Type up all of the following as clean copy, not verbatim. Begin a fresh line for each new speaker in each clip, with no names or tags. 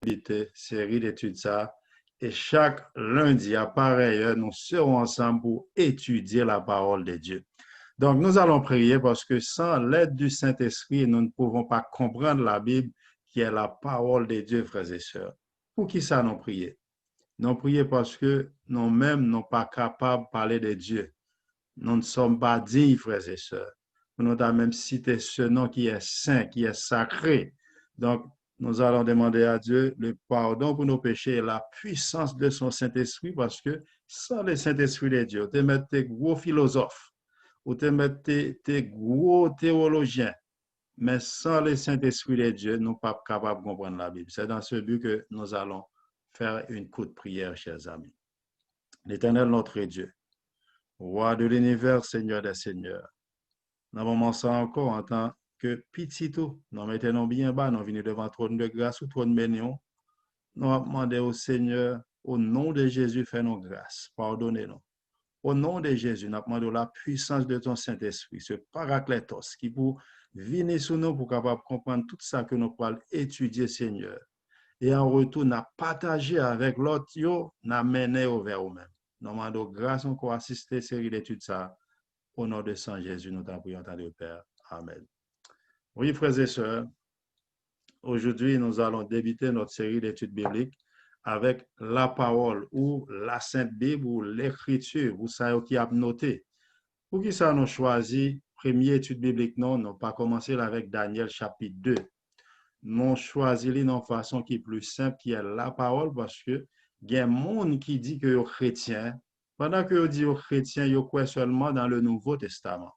débuter série d'études ça. Et chaque lundi, à pareille heure, nous serons ensemble pour étudier la parole de Dieu. Donc, nous allons prier parce que sans l'aide du Saint-Esprit, nous ne pouvons pas comprendre la Bible qui est la parole de Dieu, frères et sœurs. Pour qui ça nous prier? Nous prions parce que nous-mêmes ne sommes pas capables de parler de Dieu. Nous ne sommes pas dignes, frères et sœurs. Nous avons même cité ce nom qui est saint, qui est sacré. Donc, nous allons demander à Dieu le pardon pour nos péchés et la puissance de son Saint-Esprit parce que sans le Saint-Esprit de Dieu, tu mets tes gros philosophes ou tu mets tes gros théologiens, mais sans le Saint-Esprit de Dieu, nous ne sommes pas capables de comprendre la Bible. C'est dans ce but que nous allons faire une courte prière, chers amis. L'Éternel, notre Dieu, Roi de l'univers, Seigneur des seigneurs, nous avons ça encore en tant que petit tout. Nous mettons bien bas, nous venons devant le trône de grâce ou trône bénion. Nous avons demandé au Seigneur, au nom de Jésus, fais-nous grâce, pardonnez-nous. Au nom de Jésus, nous avons demandé la puissance de ton Saint-Esprit, ce paraclétos qui pour venir sur nous pour capable comprendre tout ça que nous pouvons étudier, Seigneur. Et en retour, nous partagé avec l'autre, nous mené vers nous-mêmes. Nous demandons grâce encore assister à cette série d'études ça. Au nom de Saint Jésus, nous t'en prions, Dieu Père. Amen. Oui, frères et sœurs, aujourd'hui, nous allons débuter notre série d'études bibliques avec la parole ou la Sainte Bible ou l'écriture, vous savez qui a noté. Pour qui ça nous choisi, première étude biblique, non, nous pas commencé avec Daniel chapitre 2. Nous choisi d'une façon qui est plus simple, qui est la parole, parce que il y a un monde qui dit que les chrétiens, pendant que vous dites aux chrétiens, ils croient seulement dans le Nouveau Testament.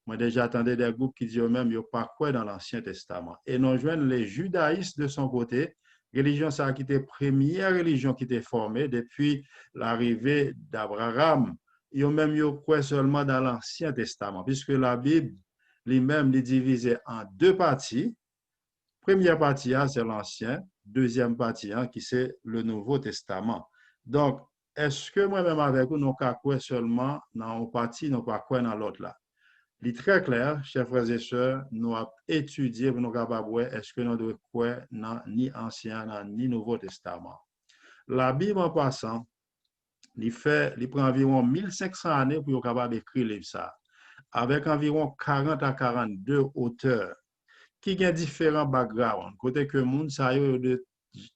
Moi, déjà, attendais des groupes qui disent eux-mêmes, ils ne pas quoi dans l'Ancien Testament. Et nous joignent les judaïstes de son côté, religion, ça qui était première religion qui était formée depuis l'arrivée d'Abraham. Ils ont même quoi seulement dans l'Ancien Testament, puisque la Bible lui-même est divisée en deux parties. Première partie, c'est l'Ancien. Deuxième partie, qui c'est le Nouveau Testament. Donc, est-ce que moi-même avec vous, nous quoi seulement dans une partie, nous pas quoi dans l'autre là? Il est très clair, chers frères et sœurs, nous avons étudié pour nous capables est-ce que nous devons croire dans ni Ancien, ni Nouveau Testament. La Bible en passant, il prend environ 1500 années pour être capable d'écrire ça, avec environ 40 à 42 auteurs qui ont différents backgrounds. Côté que monde ça y est de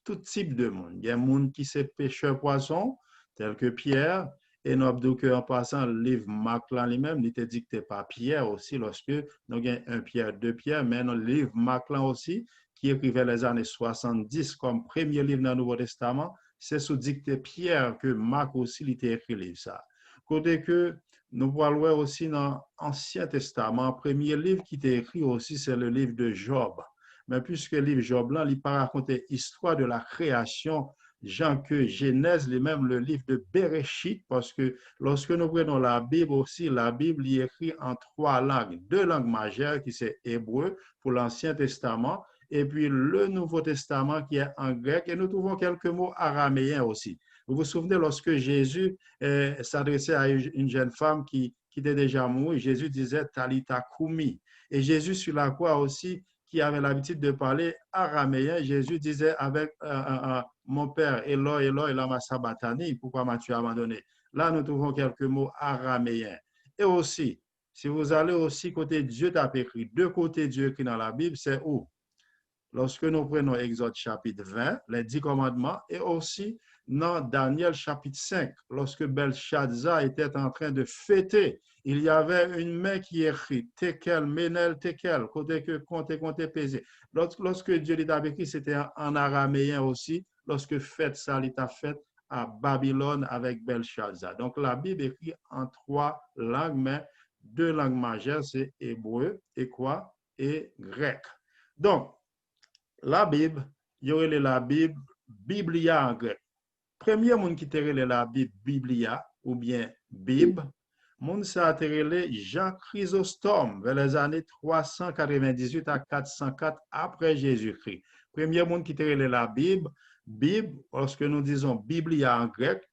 tout type de monde. Il y a des gens qui sont pêcheurs poissons, tels que Pierre, et nous avons dit en passant, le livre Marc là lui-même, il était dicté par Pierre aussi, lorsque nous avons un Pierre, deux Pierre, mais dans le livre Marc là aussi, qui écrivait les années 70 comme premier livre dans le Nouveau Testament, c'est sous dicté Pierre que Marc aussi il était écrit livre ça. Côté que nous voyons aussi dans l'Ancien Testament, le premier livre qui était écrit aussi, c'est le livre de Job. Mais puisque le livre Job, là, il pas raconter l'histoire de la création, Jean que Genèse, même le livre de Bereshit, parce que lorsque nous prenons la Bible aussi, la Bible est écrite en trois langues, deux langues majeures qui c'est hébreu pour l'Ancien Testament, et puis le Nouveau Testament qui est en grec, et nous trouvons quelques mots araméens aussi. Vous vous souvenez lorsque Jésus s'adressait à une jeune femme qui était déjà morte, Jésus disait Talita Kumi. Et Jésus sur la croix aussi, qui avait l'habitude de parler araméen, Jésus disait avec mon père, Eloi, Eloi, lama sabachthani, pourquoi m'as-tu abandonné? Là, nous trouvons quelques mots araméens. Et aussi, si vous allez aussi côté Dieu t'a écrit, deux côtés Dieu écrit dans la Bible, c'est où? Lorsque nous prenons Exode chapitre 20, les 10 commandements, et aussi dans Daniel chapitre 5, lorsque Belshazzar était en train de fêter, il y avait une main qui écrit Tekel, Menel, Tekel, côté que compter, peser. Lorsque Dieu l'a écrit, c'était en araméen aussi, lorsque fête ça, l'État fait à Babylone avec Belshazzar. Donc la Bible écrit en trois langues, mais deux langues majeures, c'est hébreu et quoi? Et grec. Donc, la Bible, il y aurait la Bible, Biblia en grec. Premier monde qui te la Bible, Biblia, ou bien Bible, monde ça a Jean Chrysostome vers les années 398 à 404 après Jésus-Christ. Premier monde qui te la Bible, Bible, lorsque nous disons Biblia en grec,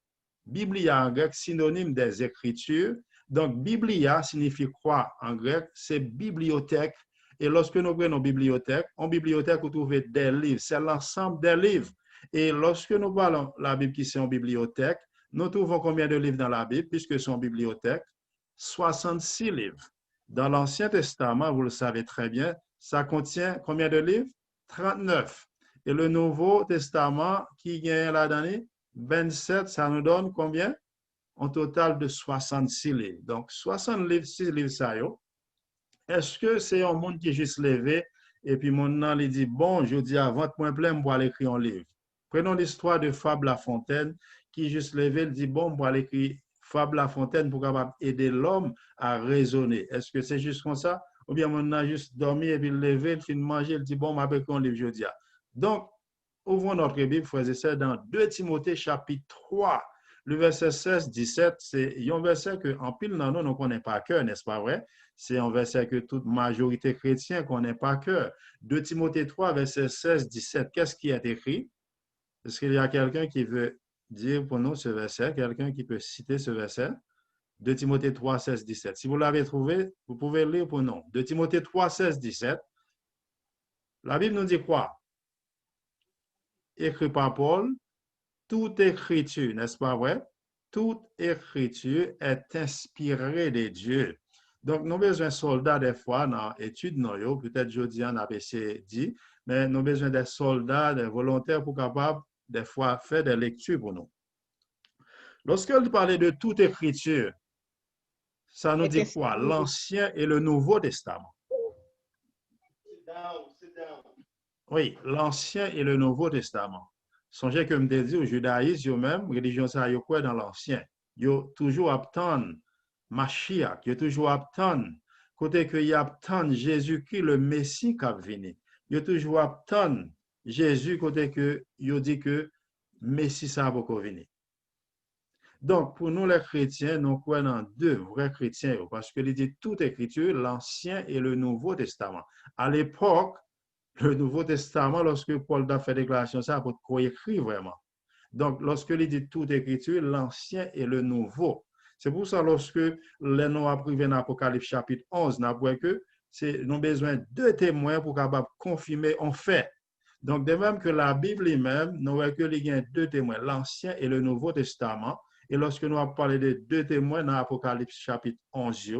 synonyme des Écritures. Donc, Biblia signifie quoi en grec? C'est bibliothèque. Et lorsque nous prenons bibliothèque, en bibliothèque, vous trouvez des livres. C'est l'ensemble des livres. Et lorsque nous parlons de la Bible qui est en bibliothèque, nous trouvons combien de livres dans la Bible, puisque c'est en bibliothèque? 66 livres. Dans l'Ancien Testament, vous le savez très bien, ça contient combien de livres? 39. Et le Nouveau Testament qui gagne là-dedans, 27, ça nous donne combien? Un total de 66 livres. Donc, 66 livres, ça y est. Est-ce que c'est un monde qui est juste levé et puis mon nom lui dit, bon, je dis avant de point plein, je vais écrire un livre. Prenons l'histoire de Fable La Fontaine qui est juste levé, il dit, bon, je vais écrire Fable La Fontaine pour capable aider l'homme à raisonner. Est-ce que c'est juste comme ça? Ou bien mon a juste dormi et puis levé, il finit de manger, il dit, bon, je vais écrire un livre, je dis. Donc, ouvrons notre Bible, frères et sœurs, dans 2 Timothée chapitre 3. Le verset 16-17, c'est un verset que en pile dans nous, ne connaît pas cœur, n'est-ce pas vrai? C'est un verset que toute majorité chrétienne ne connaît pas cœur. 2 Timothée 3, verset 16-17, qu'est-ce qui est écrit? Est-ce qu'il y a quelqu'un qui veut dire pour nous ce verset, quelqu'un qui peut citer ce verset? 2 Timothée 3, 16-17. Si vous l'avez trouvé, vous pouvez lire pour nous. 2 Timothée 3, 16-17. La Bible nous dit quoi? Écrit par Paul, toute écriture, n'est-ce pas vrai? Toute écriture est inspirée de Dieu. Donc, nous avons besoin de soldats des fois dans l'étude, peut-être jeudi en ABC dit, mais nous avons besoin des soldats, des volontaires pour capables des fois faire des lectures pour nous. Lorsqu'il parlait de toute écriture, ça nous dit quoi? L'Ancien et le Nouveau Testament. Oui, l'Ancien et le Nouveau Testament. Songez que je dit au judaïsme, même, religion ça, yo quoi dans l'Ancien. Yo toujours attendent Mashiach, yo toujours attendent côté que y attendent Jésus-Christ, le Messie qui va venir. Yo toujours attendent Jésus côté que yo dit que Messie ça va venir. Donc, pour nous les chrétiens, nous croyons dans deux vrais chrétiens, parce que il dit toute écriture, l'Ancien et le Nouveau Testament. À l'époque, le Nouveau Testament, lorsque Paul a fait déclaration, ça pour coécrire vraiment. Donc, lorsque il dit toute écriture, l'Ancien et le Nouveau. C'est pour ça, lorsque les noms apprivés dans l'Apocalypse chapitre 11, nous avons que nous avons besoin de deux témoins pour capable confirmer en fait. Donc, de même que la Bible elle-même, nous voyons qu'il y a deux témoins, l'Ancien et le Nouveau Testament. Et lorsque nous avons parlé de deux témoins dans l'Apocalypse chapitre 11,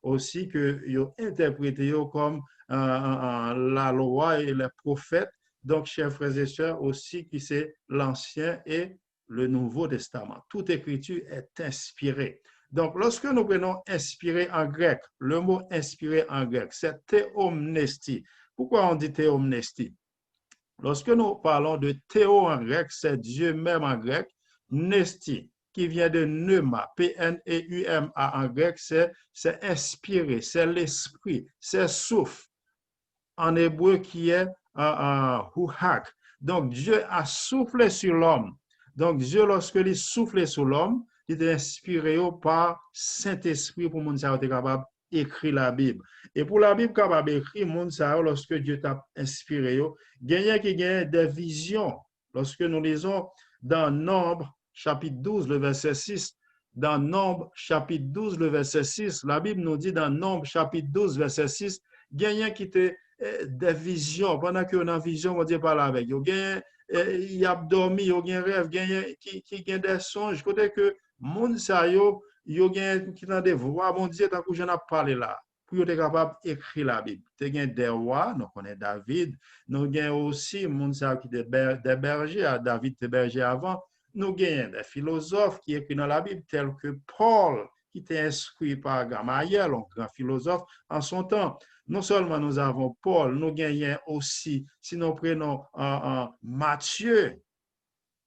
aussi que ils ont interprété comme la loi et les prophètes. Donc, chers frères et sœurs, aussi qui c'est l'Ancien et le Nouveau Testament. Toute écriture est inspirée. Donc, lorsque nous prenons inspiré en grec, le mot inspiré en grec, c'est théomnestie. Pourquoi on dit théomnestie? Lorsque nous parlons de théo en grec, c'est Dieu même en grec, nestie, qui vient de pneuma, P-N-E-U-M-A en grec, c'est inspiré, c'est l'esprit, c'est souffle. En hébreu qui est huhak. Donc Dieu a soufflé sur l'homme. Donc Dieu, lorsqu'il souffle sur l'homme, il est inspiré par Saint-Esprit pour monde être capable d'écrire la Bible. Et pour la Bible capable d'écrire, monde lorsque Dieu t'a inspiré, gagne qui gagne des visions. Lorsque nous lisons dans Nombre chapitre 12 le verset 6, dans Nombre chapitre 12 le verset 6, la Bible nous dit dans Nombre chapitre 12 verset 6, gagne qui te des visions. Pendant que dans vision, on dit parler avec. Il a dormi, il a un rêve, qui a des songes. Côté que monde ça yo qui dans des voix, bon Dieu, tant que je n'ai parlé là. Pour être capable d'écrire la Bible. Tu as des rois, nous connaissons David. Nous avons aussi monde qui des bergers, David était berger avant. Nous avons des philosophes qui écrivent dans la Bible, tels que Paul, qui était instruit par Gamaliel, un grand philosophe en son temps. Non seulement nous avons Paul, nous gagnons aussi, si nous prenons Matthieu,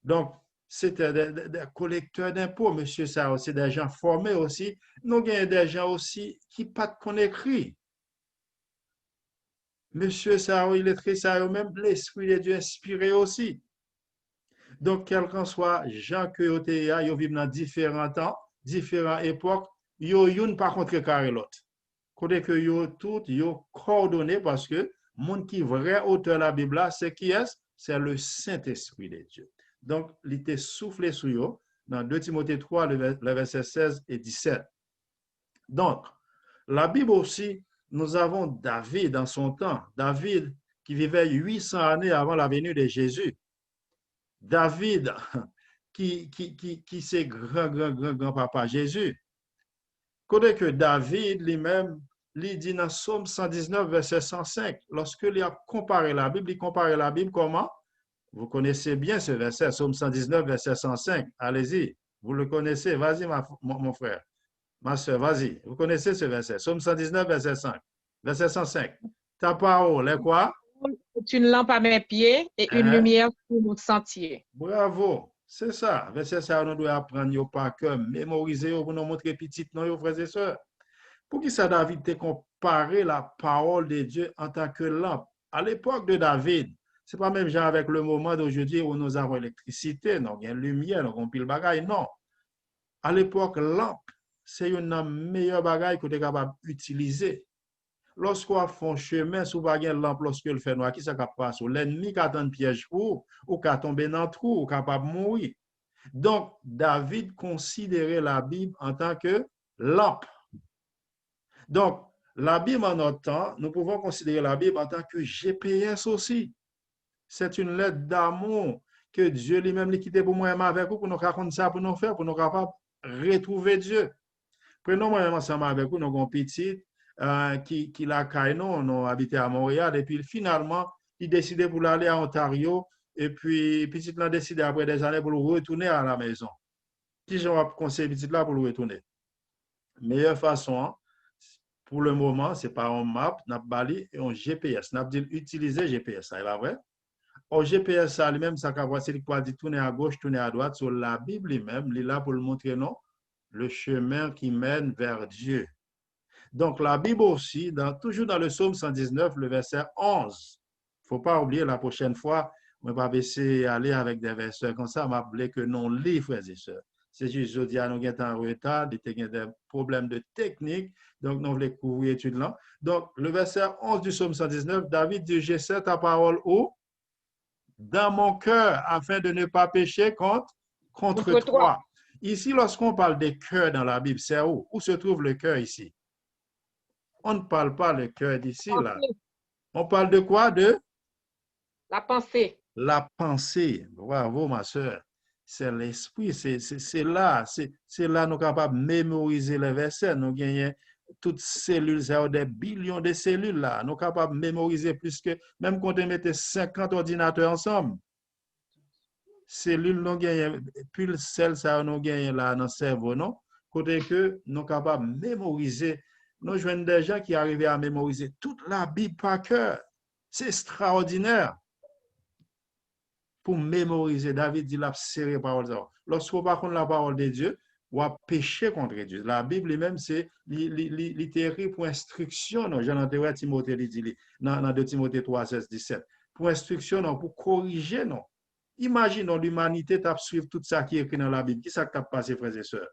donc c'était des collecteurs d'impôts, monsieur ça aussi, des gens formés aussi, nous gagnons des gens aussi qui pas qu'on écrit. Monsieur ça, il écrit ça, même l'Esprit de Dieu inspiré aussi. Donc, quel qu'en soit Jean que vous vivent dans différents temps, différentes époques, vous ne pas contrecarrer l'autre. Côté que yo tout yo coordonné parce que monde qui vrai auteur de la Bible c'est qui est? C'est le Saint-Esprit de Dieu. Donc, il était soufflé sur yo dans 2 Timothée 3 le verset 16 et 17. Donc, la Bible aussi Nous avons David en son temps. David qui vivait 800 années avant la venue de Jésus. David qui c'est grand-papa Jésus. Côté que David lui-même, il dit dans Psaume 119, verset 105, lorsque il a comparé la Bible, il comparait la Bible comment? Vous connaissez bien ce verset, Psaume 119, verset 105. Allez-y, vous le connaissez. Vas-y, mon frère, ma soeur, vas-y. Vous connaissez ce verset, Psaume 119, verset 5, verset 105. Ta parole est quoi?
C'est une lampe à mes pieds et une
Hein?
lumière pour mon sentier.
Bravo, c'est ça. Verset ça, nous devons apprendre par cœur, mémoriser pour nous montrer petit, non, frères et sœurs. Pour qui ça, David t'a comparé la parole de Dieu en tant que lampe? À l'époque de David, ce n'est pas même genre avec le moment d'aujourd'hui où nous avons l'électricité, nous avons lumière, nous avons pile bagaille, non. À l'époque, lampe, c'est une meilleure bagaille que tu es capable d'utiliser. Lorsqu'on fait un chemin sous une lampe, lorsqu'il fait noir, qui ça passe? L'ennemi qui attend un piège pour, ou qui a tombé dans le trou, ou capable de mourir. Donc, David considérait la Bible en tant que lampe. Donc, la Bible en notre temps, nous pouvons considérer la Bible en tant que GPS aussi. C'est une lettre d'amour que Dieu lui-même l'a quitté pour moi-même avec vous, pour nous raconter ça, pour nous faire, pour nous capables de retrouver Dieu. Prenons moi-même ensemble avec vous, nous avons petit qui l'a caille, nous habité à Montréal, et puis finalement, il décidait pour aller à Ontario, et puis petit l'a décidé après des années pour retourner à la maison. Si je vais conseiller petit là pour le retourner. Meilleure façon, pour le moment, c'est pas un map, n'a pas et un GPS. N'a dit utiliser GPS, ça est vrai? Au GPS, ça lui-même, ça c'est quoi dit tourner à gauche, tourner à droite. Sur la Bible lui-même, il est là pour le montrer, non? Le chemin qui mène vers Dieu. Donc, la Bible aussi, toujours dans le psaume 119, le verset 11. Il ne faut pas oublier la prochaine fois, on ne va pas essayer d'aller avec des versets comme ça, m'appeler que non lit, frères et sœurs. C'est juste, je dis à nous, en retard, il y a des problèmes de technique, donc nous voulons couvrir l'étude là. Donc, le verset 11 du psaume 119, David dit, j'ai set ta parole où? Dans mon cœur, afin de ne pas pécher contre toi. Ici, lorsqu'on parle des cœurs dans la Bible, c'est où? Où se trouve le cœur ici? On ne parle pas le cœur d'ici, là. On parle de quoi? De
la pensée.
La pensée. Bravo, ma soeur. C'est l'esprit. C'est là. C'est là nous sommes capables de mémoriser les versets. Nous gagnons toutes cellules, c'est des billions de cellules là. Nous sommes capables de mémoriser plus que, même quand on mettait 50 ordinateurs ensemble. Cellules, nous gagnons, puis le sel, ça nous gagnons là dans le cerveau, non? Côté que nous sommes capables de mémoriser. Nous jouons des gens qui arrivent à mémoriser toute la Bible par cœur. C'est extraordinaire. Pour mémoriser, David dit la serré parole. Lorsqu'on va contre la parole de Dieu, on va pécher contre Dieu. La Bible même, c'est littéraire pour instruction. Non, Jean Antéoué, Timothée, dit dans 2 Timothée 3, 16, 17. Pour instruction, non, pour corriger, non. Imaginons l'humanité t'a suivre tout ça qui est écrit dans la Bible. Qui ça t'a passé, frères et sœurs?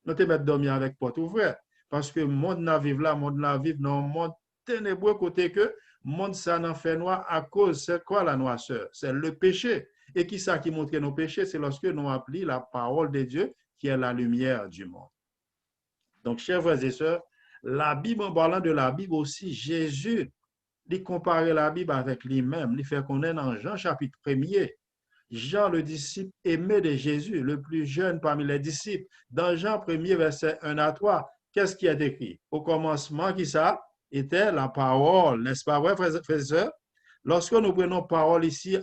Nous te mettre dormir avec porte ouverte. Parce que le monde n'a vive là, le monde n'a vive dans le monde ténébreux côté que le monde ça n'en fait noir à cause, c'est quoi la noirceur? C'est le péché. Et qui ça qui montre nos péchés? C'est lorsque nous appelons la parole de Dieu qui est la lumière du monde. Donc, chers frères et sœurs, la Bible, en parlant de la Bible aussi, Jésus, il comparait la Bible avec lui-même. Il fait connaître dans Jean chapitre 1er. Jean, le disciple aimé de Jésus, le plus jeune parmi les disciples. Dans Jean 1er, verset 1 à 3, qu'est-ce qui est écrit? Au commencement, qui ça? Était la parole, n'est-ce pas vrai, frères et sœurs? Lorsque nous prenons parole ici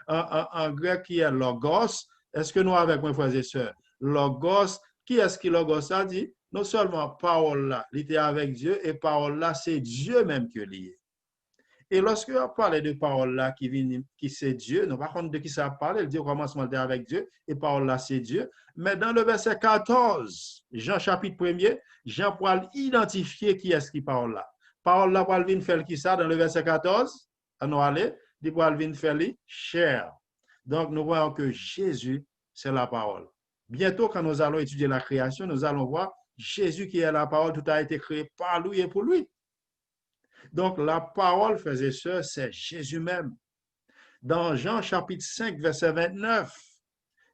en grec qui est logos, est-ce que nous avec mes frères et sœurs? Logos, qui est-ce qui logos a dit? Non seulement parole là, il était avec Dieu, et parole là, c'est Dieu même qui est lié. Et lorsque on parle de parole là qui c'est Dieu, nous par contre de qui ça parle, il dit au commencement était avec Dieu, et parole là c'est Dieu. Mais dans le verset 14, Jean chapitre 1er, Jean pourra identifier qui est-ce qui parle là. Parole là pour venir faire qui ça dans le verset 14, à nous aller, il pourra venir faire les chair. Donc nous voyons que Jésus, c'est la parole. Bientôt, quand nous allons étudier la création, nous allons voir Jésus qui est la parole, tout a été créé par lui et pour lui. Donc, la parole, frères et sœurs, c'est Jésus même. Dans Jean chapitre 5, verset 29,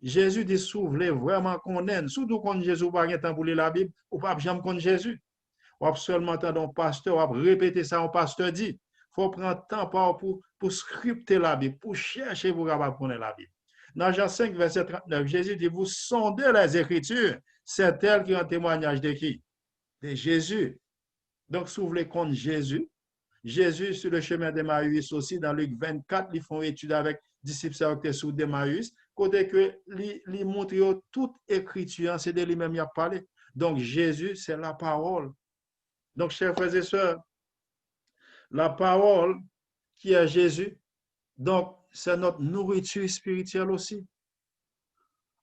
Jésus dit, si vous voulez vraiment qu'on aime, surtout quand Jésus va pas temps pour lire la Bible, ou pas jamais contre Jésus. ou seulement entendre un pasteur, ou répéter ça, un pasteur dit. Il faut prendre temps pour scripter la Bible, pour chercher pour capable connaître la Bible. Dans Jean 5, verset 39, Jésus dit, vous sondez les Écritures, c'est elles qui ont témoignage de qui? De Jésus. Donc, si vous voulez contre Jésus, Jésus sur le chemin d'Emmaüs aussi, dans Luc 24, ils font étude avec disciples sur d'Emmaüs, côté que ils montrent toute écriture, c'est de lui-même qui a parlé. Donc, Jésus, c'est la parole. Donc, chers frères et sœurs, la parole qui est Jésus, donc, c'est notre nourriture spirituelle aussi.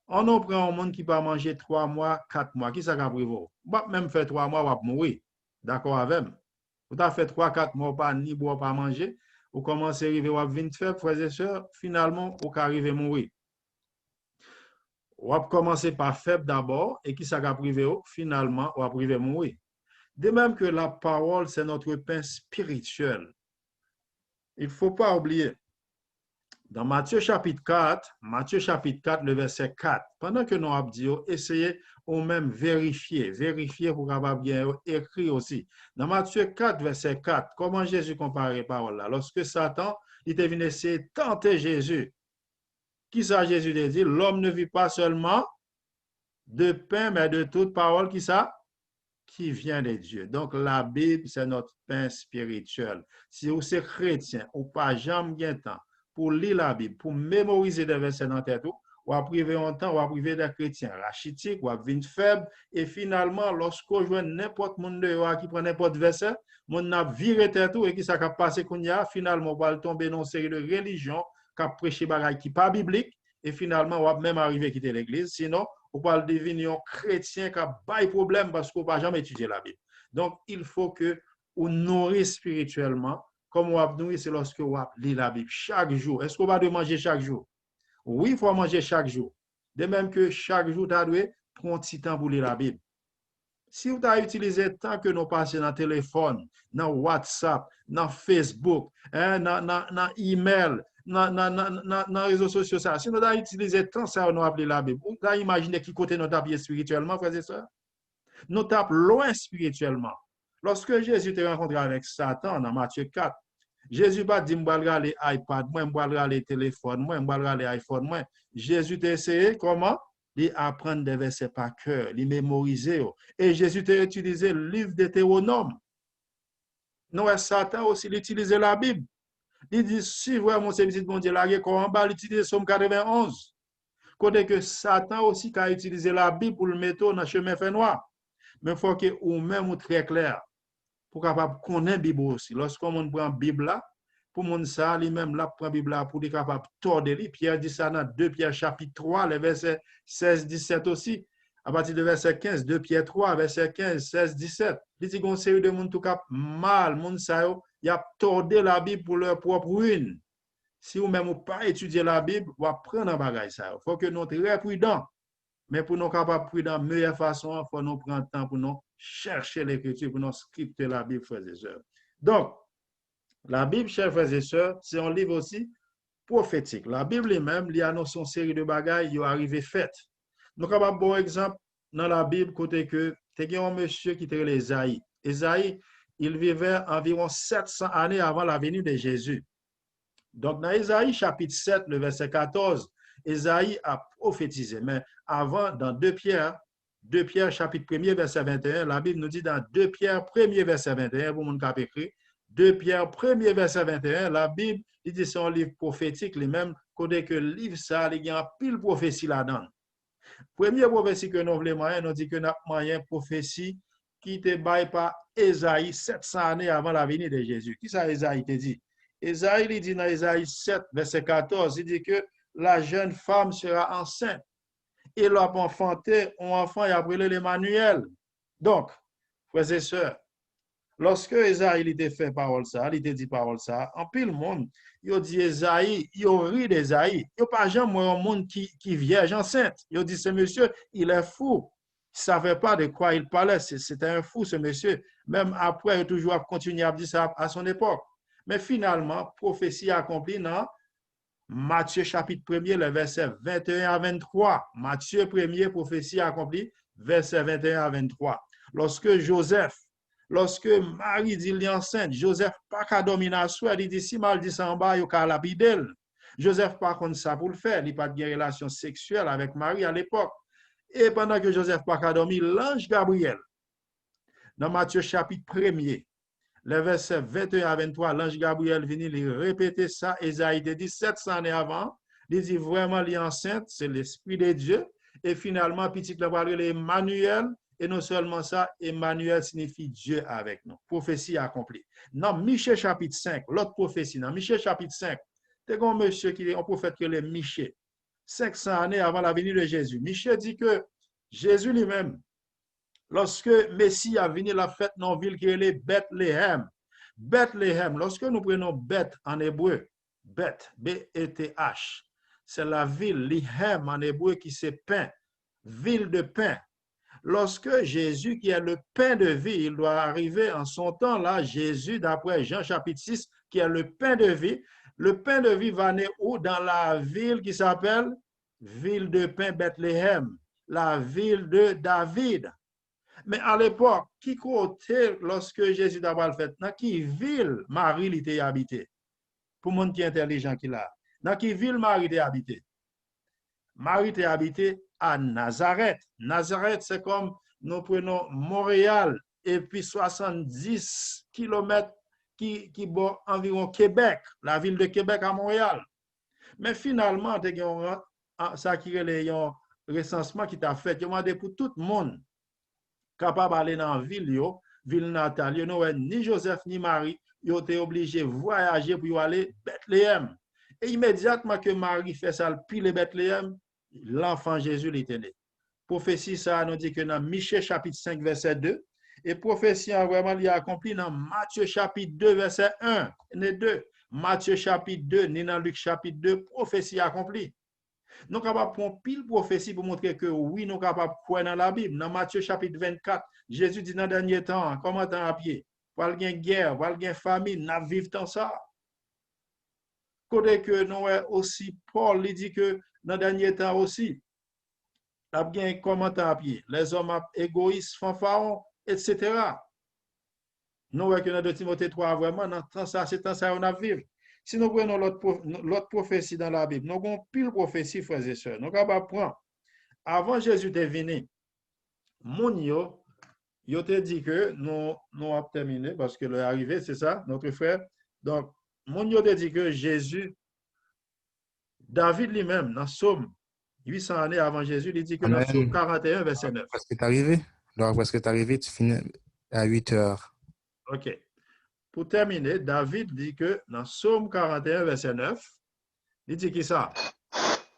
On en prend un monde qui va manger 3 mois, 4 mois. Qui ça va prévoir? Même fait 3 mois, on va mourir. D'accord avec moi? Vous avez fait 3, 4 mois, pas ni boire, pas manger. Vous commencez à arriver, vous avez 20 faibles, frères et sœurs, finalement, vous arrivez à mourir. Vous avez commencé par faible d'abord, et qui ça va priver, finalement, vous arrivez à mourir. De même que la parole, c'est notre pain spirituel. Il ne faut pas oublier. Dans Matthieu chapitre 4, le verset 4, pendant que nous avons dit, essayez ou même vérifier pour capable bien écrire aussi. Dans Matthieu 4, verset 4, comment Jésus compare les paroles là? Lorsque Satan, il était venu essayer de tenter Jésus, qui ça Jésus a dit? L'homme ne vit pas seulement de pain, mais de toute parole qui ça? Qui vient de Dieu. Donc, la Bible, c'est notre pain spirituel. Si vous êtes chrétien, ou pas jamais bien temps pour lire la Bible, pour mémoriser des versets dans la tête, ou à priver un temps, ou à priver des chrétiens rachitiques, ou à venir faible, et finalement, lorsqu'on joue n'importe monde qui prend n'importe verset, mon a viré tête et qui ça a passé qu'on y a, finalement, on va tomber dans une série de religions qui a prêché bagaille qui pas biblique, et finalement, on va même arriver à quitter l'église. Sinon, on parle de devenir un chrétien qui a pas de problème parce qu'on ne va jamais étudier la Bible. Donc, il faut que on nourrisse spirituellement. Comme on va nourrir, c'est lorsque on va lire la Bible chaque jour. Est-ce qu'on va de manger chaque jour? Oui, il faut manger chaque jour. De même que chaque jour, tu dois prendre un petit temps pour lire la Bible. Si vous avez utilisé le temps que nous passons dans le téléphone, dans WhatsApp, dans Facebook, dans email, dans les réseaux sociaux, si nous avons utilisé le temps, ça nous appelé la Bible. Vous avez imaginé qui côté nous tapons spirituellement, frères et sœurs? Nous tapons loin spirituellement. Lorsque Jésus te rencontré avec Satan dans Matthieu 4, Jésus pas dit, je vais regarder iPad, moi, je vais regarder téléphone, moi, je vais regarder iPhone, moi. Jésus t'a essayé comment? Il apprendre des versets par cœur, il mémoriser. Et Jésus t'a utilisé le livre de Théronome. Non, Satan aussi, il utilisait la Bible. Il dit, si vraiment c'est petit bon Dieu, là, comment il utilise Somme 91. Côté que Satan aussi a utilisé la Bible pour le mettre dans le chemin fait noir. Mais il faut que ou même très clair pour capable connaître la Bible aussi. Lorsqu'on prend la Bible là, pour mon ça, lui-même là prend la Bible là pour être capable de tordre. Pierre dit ça dans 2 Pierre chapitre 3, les versets 16-17 aussi. À partir de verset 15, 2 Pierre 3, verset 15, 16, 17. Il dit qu'on série de monde tout cap mal, monde ça y a tordé la Bible pour leur propre ruine. Si vous même pas étudier la Bible, vous apprendre un bagage ça. Il faut que nous soyons très prudents. Mais pour nous capables de prendre de meilleure façon, il faut nous prendre le temps pour nous chercher l'écriture, pour nous scripter la Bible, frères et sœurs. Donc, la Bible, chers frères et sœurs, c'est un livre aussi prophétique. La Bible elle-même, il y a une série de bagages qui sont arrivés faites. Nous avons un bon exemple dans la Bible, côté que il y a un monsieur qui était Esaïe. Esaïe, il vivait environ 700 années avant la venue de Jésus. Donc, dans Esaïe chapitre 7, le verset 14, Esaïe a prophétisé. Mais avant, dans 2 Pierre chapitre 1er, verset 21, la Bible nous dit dans 2 Pierre 1er, verset 21, pour mon cap écrit, 2 Pierre 1er, verset 21, la Bible, il dit c'est un livre prophétique, les mêmes, côté que le livre, ça, il y a pile prophétie là-dedans. Première prophétie que nous voulons, nous dit que nous avons une prophétie qui était baillée par Esaïe 700 années avant la venue de Jésus. Qui ça, Esaïe te dit? Esaïe, il dit dans Esaïe 7, verset 14, il dit que la jeune femme sera enceinte. Et l'a enfanté un enfant et appelé l'Emmanuel. Donc, frères et sœurs, lorsque Esaïe il était fait parole ça, il était dit parole ça, en pile monde, il dit Esaïe, il rit d'Esaïe. Il n'y a pas jamais un monde qui vierge enceinte. Il dit ce monsieur, il est fou. Il ne savait pas de quoi il parlait. C'était un fou ce monsieur. Même après, il a toujours continué à dire ça à son époque. Mais finalement, prophétie accomplie dans Matthieu chapitre 1er, le verset 21 à 23. Matthieu 1er, prophétie accomplie, verset 21 à 23. Lorsque Joseph, Lorsque Marie dit li enceinte, Joseph pas qu'à dormir dans soir, il dit si mal dit ça en bas, il a lapidel. Joseph pas contre ça pour le faire, il pas de relation sexuelle avec Marie à l'époque. Et pendant que Joseph pas qu'à dormir, l'ange Gabriel, dans Matthieu chapitre 1er, les versets 21 à 23, l'ange Gabriel vient lui répéter ça, Esaïe dit 700 années avant, il dit vraiment l'enceinte, c'est l'Esprit de Dieu, et finalement, petit le parler Emmanuel, et non seulement ça, Emmanuel signifie Dieu avec nous. Prophétie accomplie. Dans Michée chapitre 5, l'autre prophétie, dans Michée chapitre 5, c'est un monsieur qui est un prophète qui est Michée, 500 années avant la venue de Jésus. Michée dit que Jésus lui-même, lorsque Messie a venu la fête dans une ville qui est Bethléem. Bethléem, lorsque nous prenons Beth en hébreu, Beth, B-E-T-H, c'est la ville, Lihem en hébreu qui c'est pain, ville de pain. Lorsque Jésus, qui est le pain de vie, il doit arriver en son temps là, Jésus, d'après Jean chapitre 6, qui est le pain de vie, le pain de vie va naître où? Dans la ville qui s'appelle ville de pain Bethléem, la ville de David. Mais à l'époque, qui côté, lorsque Jésus d'abord fait, dans qui ville Marie était habité? Pour monde qui est intelligent qui là. Dans qui ville Marie était habité? Marie était habité à Nazareth. Nazareth, c'est comme nous prenons Montréal et puis 70 kilomètres qui bon environ Québec, la ville de Québec à Montréal. Mais finalement, ça qui est un recensement qui t'a fait, demandé pour tout le monde capable d'aller dans la ville natale, ni Joseph ni Marie, ils ont été obligés de voyager pour aller à Bethléem. Et immédiatement que Marie fait ça, pile Bethléem, l'enfant Jésus était né. Prophétie, ça nous dit que dans Michée chapitre 5, verset 2, et prophétie a vraiment accompli dans Matthieu chapitre 2, verset 1 et 2. Matthieu chapitre 2, ni dans Luc chapitre 2, prophétie accomplie. Nous sommes capables de prendre pile prophétie pour montrer que oui, nous sommes capables de croire dans la Bible. Dans Matthieu chapitre 24, Jésus dit dans le dernier temps, comment t'en à pied? Pour y guerre, pour y famine, nous vivons dans ça. Côté que nous aussi, Paul dit que dans le dernier temps aussi, nous avons comment t'en à pied? Les hommes égoïstes, fanfarons, etc. Nous voyons que dans 2 Timothée 3, vraiment, dans ça, c'est dans ça qu'on a vécu. Si nous prenons l'autre prophétie dans la Bible, nous avons pile prophétie, frères et sœurs. Nous sommes capables de prendre. Avant Jésus de venir, mon yo te dit que nous avons terminé parce que l'arrivée, c'est ça, notre frère. Donc, mon yo te dit que Jésus, David lui-même, dans Somme, 800 années avant Jésus, il dit que dans Somme 41, verset 9.
Parce que tu es arrivé. Donc, parce que tu es arrivé, tu finis à 8 heures.
OK. Pour terminer, David dit que dans Somme 41, verset 9, il dit qui ça?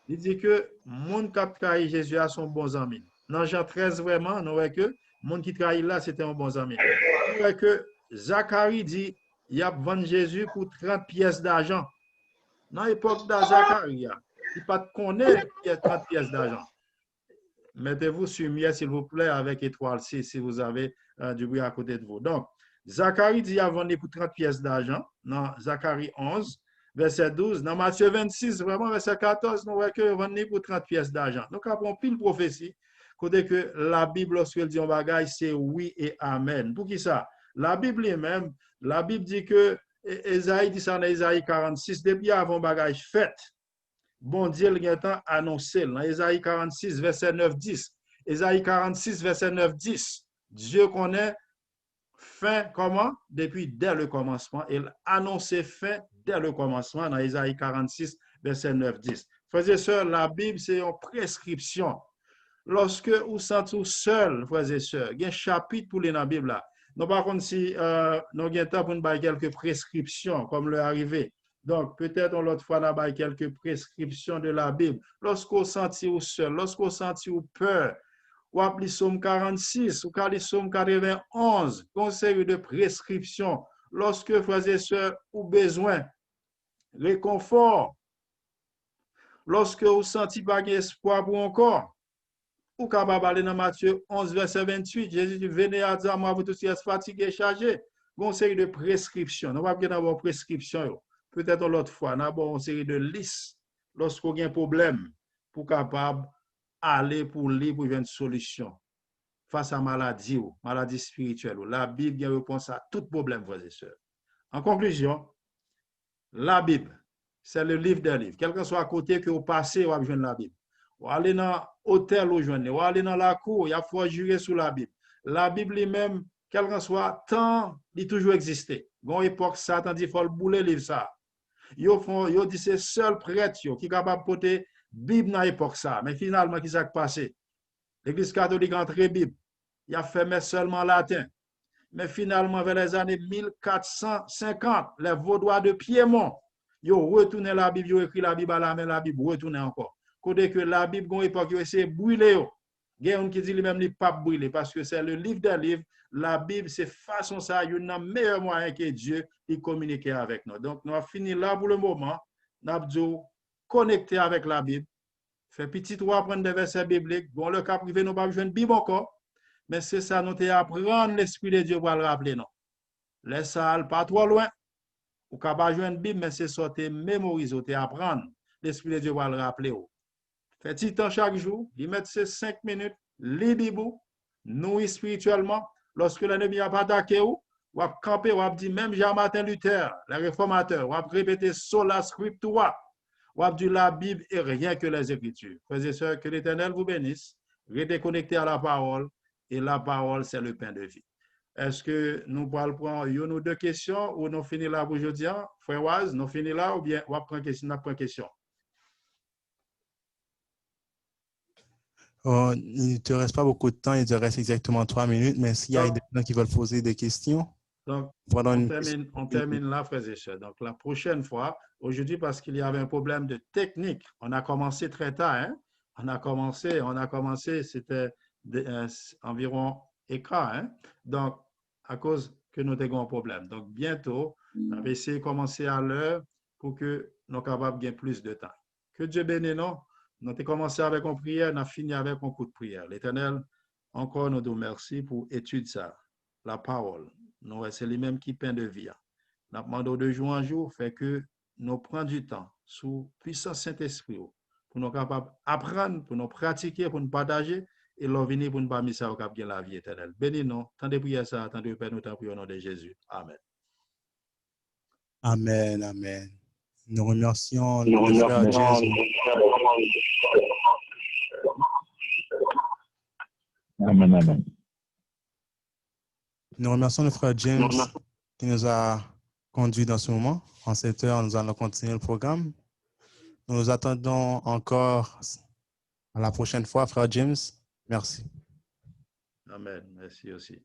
Il dit que monde qui a trahi Jésus a son bon ami. Dans Jean 13, vraiment, nous voyons que monde qui trahit là, c'était un bon ami. Nous voyons que Zacharie dit il a vendu Jésus pour 30 pièces d'argent. Dans l'époque de Zacharie, il ne pas connaître 30 pièces d'argent. Mettez-vous sur mieux, s'il vous plaît, avec étoile 6 si vous avez du bruit à côté de vous. Donc, Zacharie dit il a vendu pour 30 pièces d'argent. Dans Zacharie 11, verset 12. Dans Matthieu 26, vraiment, verset 14, nous voyons que vendu pour 30 pièces d'argent. Donc, après, pile prophétie, côté que la Bible, lorsqu'elle dit un bagage, c'est oui et amen. Pour qui ça? La Bible elle-même, la Bible dit que, Esaïe dit ça dans Esaïe 46, depuis avant bagage fait. Bon Dieu, il y a temps annoncé. Dans Esaïe 46, verset 9-10. Esaïe 46, verset 9-10. Dieu connaît fin comment? Depuis dès le commencement. Il annonçait fin dès le commencement dans Esaïe 46, verset 9-10. Frères et sœurs, la Bible, c'est une prescription. Lorsque vous sentez seul, frères et sœurs, il y a un chapitre pour les dans la Bible là. Non, par contre, si nous avons temps pour nous faire quelques prescriptions, comme le arrivé. Donc, peut-être l'autre fois, nous avons quelques prescriptions de la Bible. Lorsqu'on sentez seul, lorsqu'on sentez peur, ou appelez Somme 46, ou appelez Somme 91, conseil de prescription. Lorsque, frères et sœurs, vous avez besoin de réconfort, lorsque vous sentez pas d'espoir pour encore, ou capable d'aller dans Matthieu 11, verset 28, Jésus dit, venez à dire, moi, vous tous êtes fatigués et chargés. Une série de prescriptions. Nous ne pouvons pas avoir prescription. Peut-être l'autre fois, nous avons une série de listes lorsqu'on a un problème pour capable aller pour lui pour une solution. face à maladie ou maladie spirituelle. La Bible a réponse à tout problème, frères et sœurs. En conclusion, la Bible, c'est le livre des livres. Quel que soit à côté que vous passez, vous avez besoin de la Bible. Vous allez dans l'hôtel, vous allez dans la cour, il faut jurer sur la Bible. La Bible lui-même, quel que soit temps, il toujours existé. Bon époque, ça, tandis qu'il faut le bouler livre ça. Yo dit c'est seul prêtre qui est capable de porter Bible dans l'époque ça. Mais finalement, qu'est-ce qui s'est passé? L'Église catholique entre Bible. Il a fait mais seulement latin. Mais finalement, vers les années 1450, les Vaudois de Piémont, ils ont retourné la Bible, ils ont écrit la Bible à la main, la Bible retourne encore. Côté que la Bible, à l'époque, ils ont essayé de brûler. Il y a un qui dit lui-même, il n'est pas brûlé, parce que c'est le livre des livres. La Bible, c'est façon ça, il y a un meilleur moyen que Dieu de communiquer avec nous. Donc, nous avons fini là pour le moment. Nous avons connecté avec la Bible. Fait petit trois apprendre des versets bibliques. Bon, le cas privé, nous n'avons pas besoin de Bible encore. Mais c'est ça, nous devons apprendre l'Esprit de Dieu pour le rappeler, non. Laisse ça pas trop loin. Ou qu'à pas jouer une Bible, mais c'est ça, tu mémoriser, tu apprendre. L'Esprit de Dieu va le rappeler. Fais petit temps chaque jour, il met ces 5 minutes, lis Bible, nourris spirituellement. Lorsque l'ennemi n'a pas attaqué, ou va camper, ou va dire, même Jean-Martin Luther, les réformateurs, ou va répéter sola scriptura, ou va dire la Bible et rien que les Écritures. Frères et sœurs, que l'Éternel vous bénisse. Restez connectés à la parole. Et la parole, c'est le pain de vie. Est-ce que nous allons prendre une ou deux questions ou nous finissons là pour aujourd'hui? Frère Waz, nous finissons là ou bien on va prendre question?
Oh, il ne te reste pas beaucoup de temps, il te reste exactement 3 minutes, mais s'il y a des gens qui veulent poser des questions,
donc on termine là, frères et sœurs. Donc la prochaine fois, aujourd'hui, parce qu'il y avait un problème de technique, on a commencé très tard. Hein? On a commencé, c'était environ écart. Hein? Donc, à cause que nous avons un problème. Donc, bientôt, on va essayer de commencer à l'heure pour que nous soyons capables de gagner plus de temps. Que Dieu bénisse nous. Nous avons commencé avec une prière, nous avons fini avec un coup de prière. L'Éternel, encore nous disons merci pour étude ça, la parole. Nous, c'est lui-même qui peint de vie. Nous demandons de jour en jour, fait que nous prenons du temps sous puissance Saint-Esprit pour nous capables d'apprendre, pour nous pratiquer, pour nous partager et l'on venir pour nous parmi ça au cap de la vie éternelle. Bénis-nous, tant de prières ça, tant de Père, nous t'en prions au nom de Jésus. Amen.
Amen, amen. Nous remercions le frère James.
Amen, amen.
Nous remercions le frère James qui nous a conduits dans ce moment. En cette heure, nous allons continuer le programme. Nous nous attendons encore à la prochaine fois, frère James. Merci.
Amen. Merci aussi.